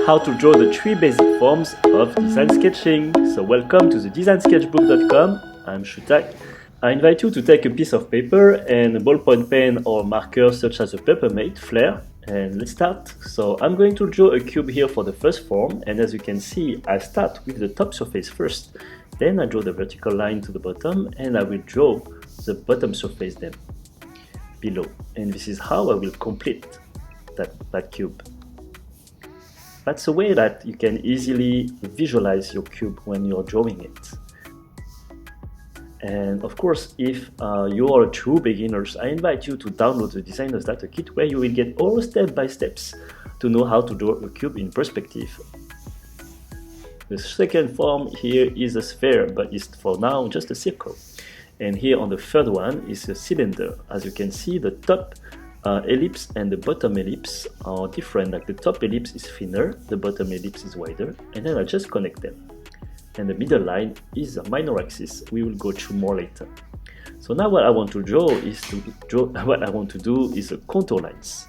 how to draw the 3 basic forms of design sketching. So welcome to the designsketchbook.com. I'm Chou-Tac. I invite you to take a piece of paper and a ballpoint pen or marker such as a Papermate Flare, and let's start. So I'm going to draw a cube here for the first form, and as you can see, I start with the top surface first, then I draw the vertical line to the bottom, and I will draw the bottom surface then below, and this is how I will complete that cube. That's a way that you can easily visualize your cube when you're drawing it. And of course, if you are true beginners, I invite you to download the Designer's Data Kit, where you will get all step-by-steps to know how to draw a cube in perspective. The second form here is a sphere, but it's for now just a circle. And here on the third one is a cylinder. As you can see, the top ellipse and the bottom ellipse are different. Like the top ellipse is thinner, the bottom ellipse is wider, and then I just connect them. And the middle line is a minor axis. We will go through more later. So now what I want to do is a contour lines.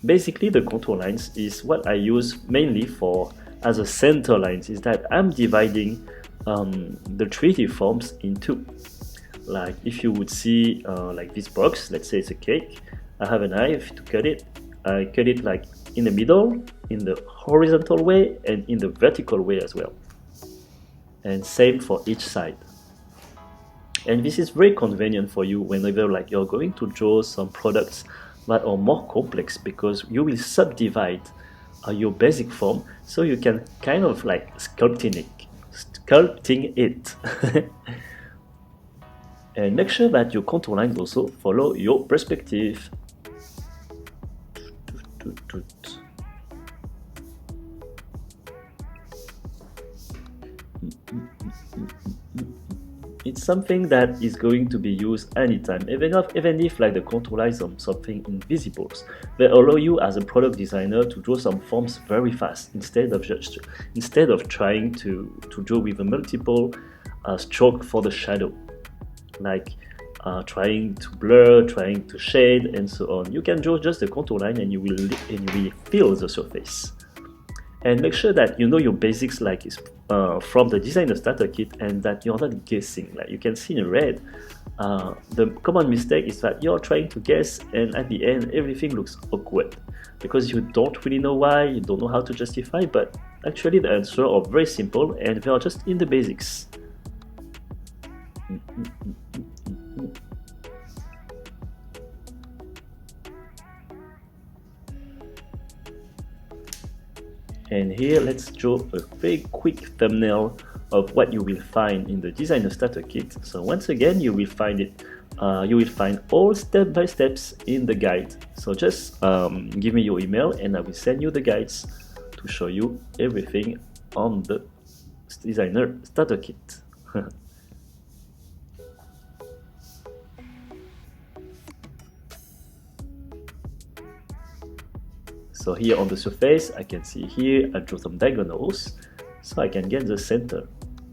Basically, the contour lines is what I use mainly for as a center lines. Is that I'm dividing the 3D forms in two. Like if you would see like this box, let's say it's a cake. I have a knife to cut it. I cut it like in the middle, in the horizontal way, and in the vertical way as well. And same for each side. And this is very convenient for you whenever like you're going to draw some products that are more complex, because you will subdivide your basic form, so you can kind of like sculpting it. And make sure that your contour lines also follow your perspective. It's something that is going to be used anytime, even if like the contour lines on something invisible. They allow you as a product designer to draw some forms very fast, instead of trying to draw with a multiple stroke for the shadow, like trying to blur, trying to shade, and so on. You can draw just the contour line, and you will fill the surface. And make sure that you know your basics, like is from the Designer's Data Kit, and that you're not guessing. Like you can see in red, the common mistake is that you're trying to guess, and at the end everything looks awkward because you don't really know why, you don't know how to justify. But actually the answers are very simple, and they are just in the basics. And here let's draw a very quick thumbnail of what you will find in the Designer's Data Kit. So once again, you will find it. You will find all step-by-steps in the guide. So just give me your email, and I will send you the guides to show you everything on the Designer's Data Kit. So here on the surface, I can see here I draw some diagonals, so I can get the center,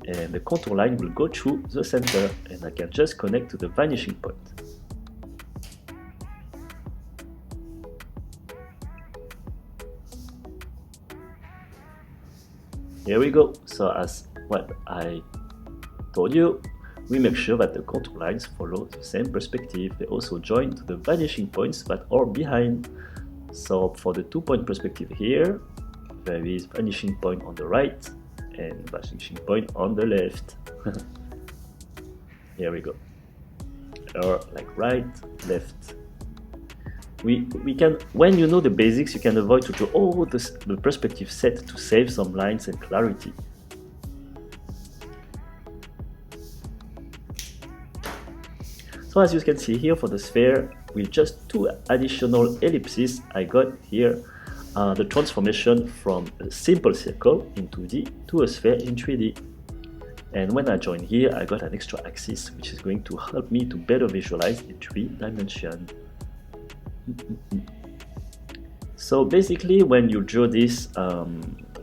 and the contour line will go through the center, and I can just connect to the vanishing point. Here we go. So as what I told you, we make sure that the contour lines follow the same perspective. They also join to the vanishing points that are behind. So for the 2-point perspective here, there is vanishing point on the right and vanishing point on the left. Here we go. Or like right, left. We can, when you know the basics, you can avoid to draw all the perspective set to save some lines and clarity. So as you can see here for the sphere, with just 2 additional ellipses, I got here the transformation from a simple circle in 2D to a sphere in 3D. And when I join here, I got an extra axis, which is going to help me to better visualize in 3 dimensions. So basically, when you draw this,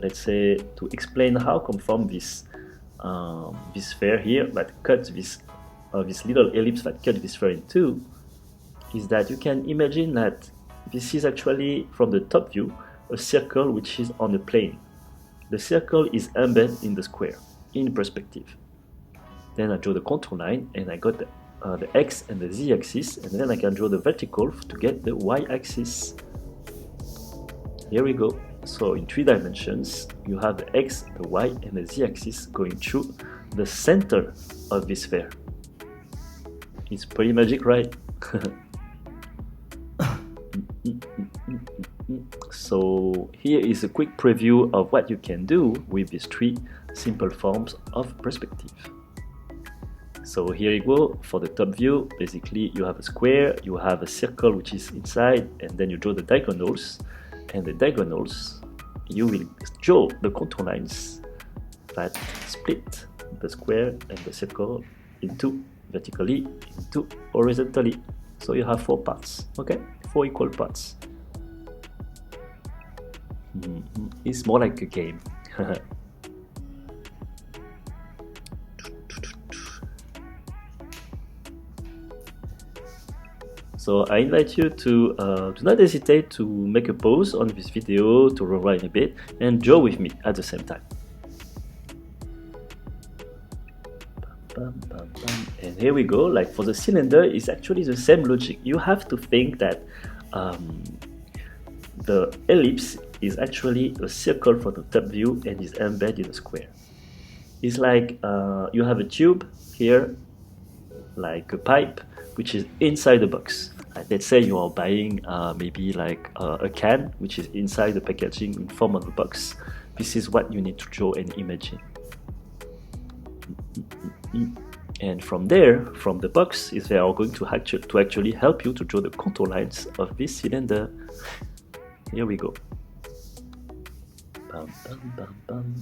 let's say to explain how come from this sphere here that cuts this little ellipse that cut this sphere in two, is that you can imagine that this is actually, from the top view, a circle which is on a plane. the circle is embedded in the square, in perspective. Then I draw the contour line, and I got the X and the Z axis, and then I can draw the vertical to get the Y axis. Here we go. So in 3 dimensions, you have the X, the Y, and the Z axis going through the center of this sphere. It's pretty magic, right? So here is a quick preview of what you can do with these 3 simple forms of perspective. So here you go. For the top view, basically you have a square, you have a circle which is inside, and then you draw the diagonals, and the diagonals you will draw the contour lines that split the square and the circle into vertically, into horizontally. So you have 4 parts, okay? 4 equal parts. It's more like a game. So I invite you to do not hesitate to make a pause on this video, to rewind a bit, and draw with me at the same time. And here we go. Like for the cylinder, it's actually the same logic. You have to think that the ellipse is actually a circle for the top view and is embedded in a square. It's like you have a tube here, like a pipe, which is inside the box. Let's say you are buying maybe like a can, which is inside the packaging in form of a box. This is what you need to draw and imagine. And from there, from the box, they are going to actually help you to draw the contour lines of this cylinder. Here we go. Bam, bam, bam, bam.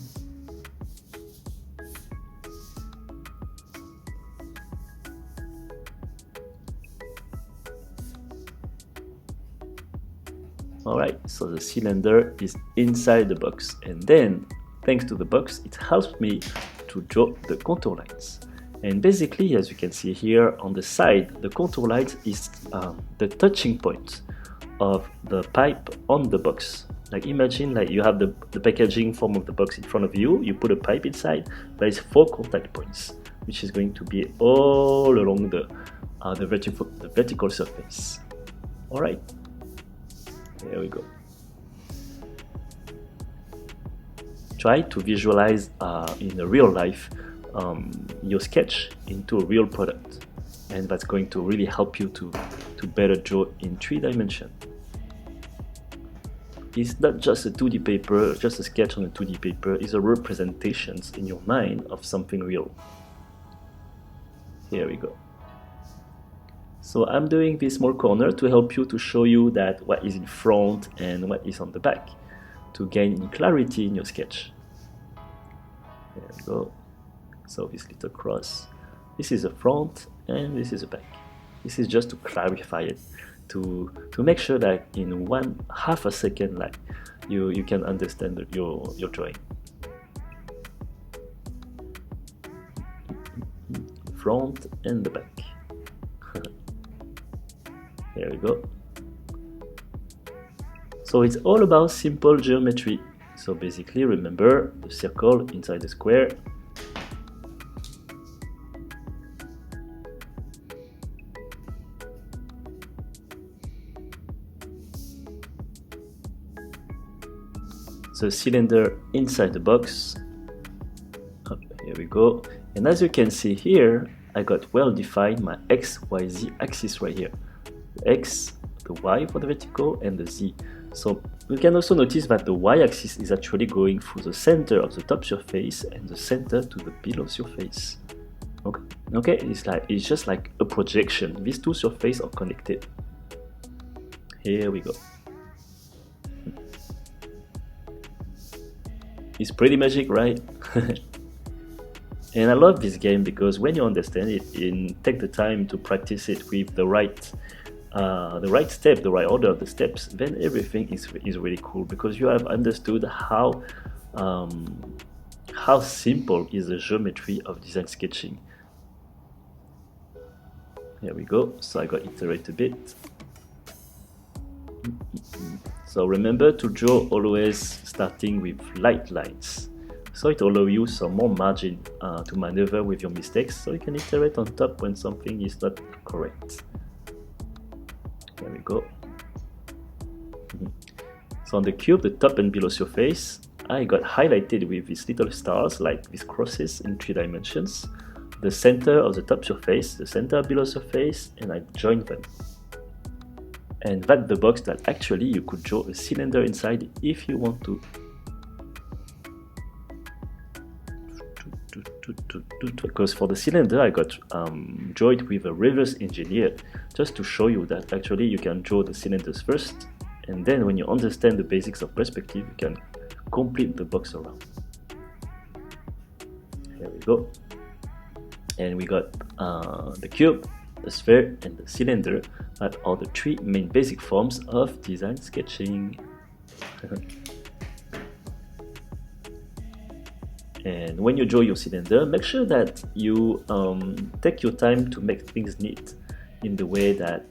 Alright, so the cylinder is inside the box, and then thanks to the box it helps me to draw the contour lines. And basically, as you can see here on the side, the contour lines is the touching point of the pipe on the box. Like imagine like you have the packaging form of the box in front of you, you put a pipe inside, there is 4 contact points, which is going to be all along the vertical surface. Alright. There we go. Try to visualize in a real life your sketch into a real product, and that's going to really help you to better draw in 3 dimensions. It's not just a 2D paper, just a sketch on a 2D paper, it's a representation in your mind of something real. Here we go. So I'm doing this small corner to help you, to show you that what is in front and what is on the back, to gain clarity in your sketch. There we go. So this little cross, this is the front and this is the back. This is just to clarify it, to make sure that in half a second like you can understand your drawing. Front and the back. There we go. So it's all about simple geometry. So basically remember the circle inside the square. The cylinder inside the box. Here we go. And as you can see here, I got well defined my X, Y, Z axis right here. The X, the Y for the vertical, and the Z. So you can also notice that the Y axis is actually going through the center of the top surface and the center to the below surface. Okay, it's just like a projection. These 2 surfaces are connected. Here we go. It's pretty magic, right? And I love this game because when you understand it and take the time to practice it with the right step, the right order of the steps, then everything is really cool, because you have understood how simple is the geometry of design sketching. Here we go. So I got iterate a bit. So remember to draw always starting with light lines. So it allows you some more margin to maneuver with your mistakes, so you can iterate on top when something is not correct. There we go. So on the cube, the top and below surface, I got highlighted with these little stars, like these crosses in 3 dimensions. The center of the top surface, the center below surface, and I joined them. And that's the box that actually you could draw a cylinder inside if you want to. Because for the cylinder I got draw it with a reverse engineer, just to show you that actually you can draw the cylinders first, and then when you understand the basics of perspective you can complete the box around. Here we go. And we got the cube, the sphere, and the cylinder. That are the 3 main basic forms of design sketching. And when you draw your cylinder, make sure that you take your time to make things neat, in the way that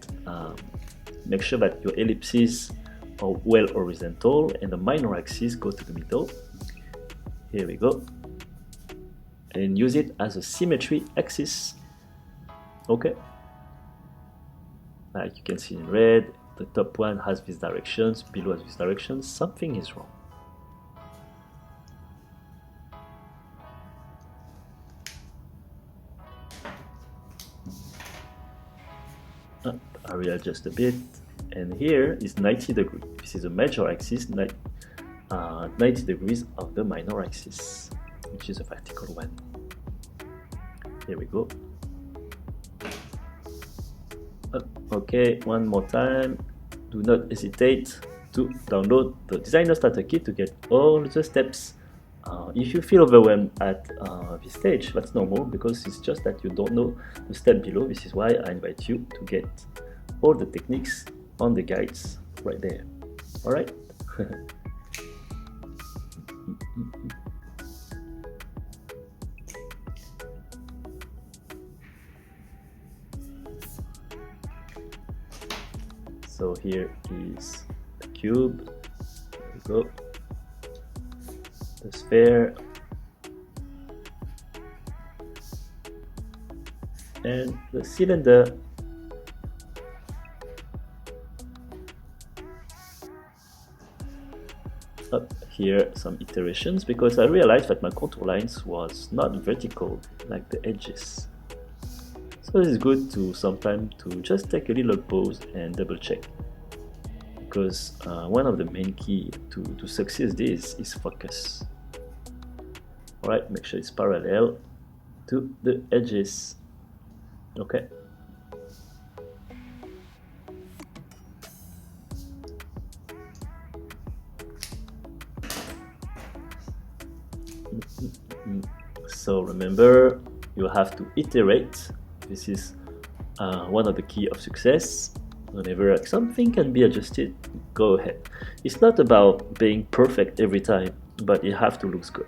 make sure that your ellipses are well horizontal and the minor axes go to the middle. Here we go. And use it as a symmetry axis. Okay. Like you can see in red, the top one has these directions, below has these directions. Something is wrong. I readjust a bit, and here is 90 degrees. This is a major axis, 90 degrees of the minor axis, which is a vertical one. Here we go. Okay, one more time. Do not hesitate to download the Designer Starter Kit to get all the steps. If you feel overwhelmed at this stage, that's normal, because it's just that you don't know the step below. This is why I invite you to get all the techniques on the guides right there. Alright? So here is the cube. There we go. The sphere, and the cylinder. Up here some iterations, because I realized that my contour lines was not vertical like the edges. So it's good to sometimes to just take a little pause and double check, because one of the main key to succeed this is focus. Alright, make sure it's parallel to the edges. Okay. So remember, you have to iterate. This is one of the key of success. Whenever something can be adjusted, go ahead. It's not about being perfect every time, but you have to look good.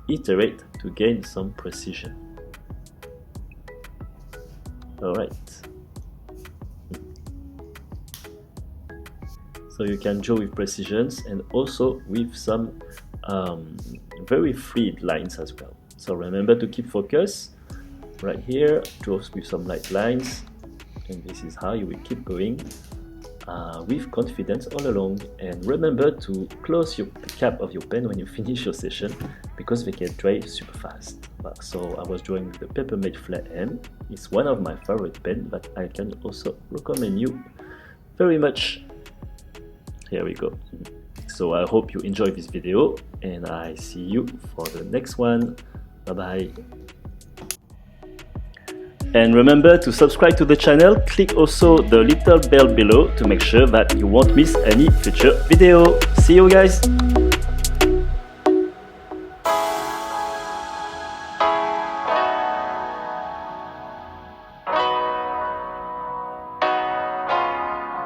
Iterate to gain some precision. Alright. So you can draw with precisions and also with some very free lines as well. So remember to keep focus. Right here, draw with some light lines, and this is how you will keep going with confidence all along. And remember to close the cap of your pen when you finish your session, because they get dry super fast. So I was drawing with the Peppermint Flare M. It's one of my favorite pens, but I can also recommend you very much. Here we go. So I hope you enjoyed this video, and I see you for the next one. Bye bye. And remember to subscribe to the channel. Click also the little bell below to make sure that you won't miss any future video. See you guys.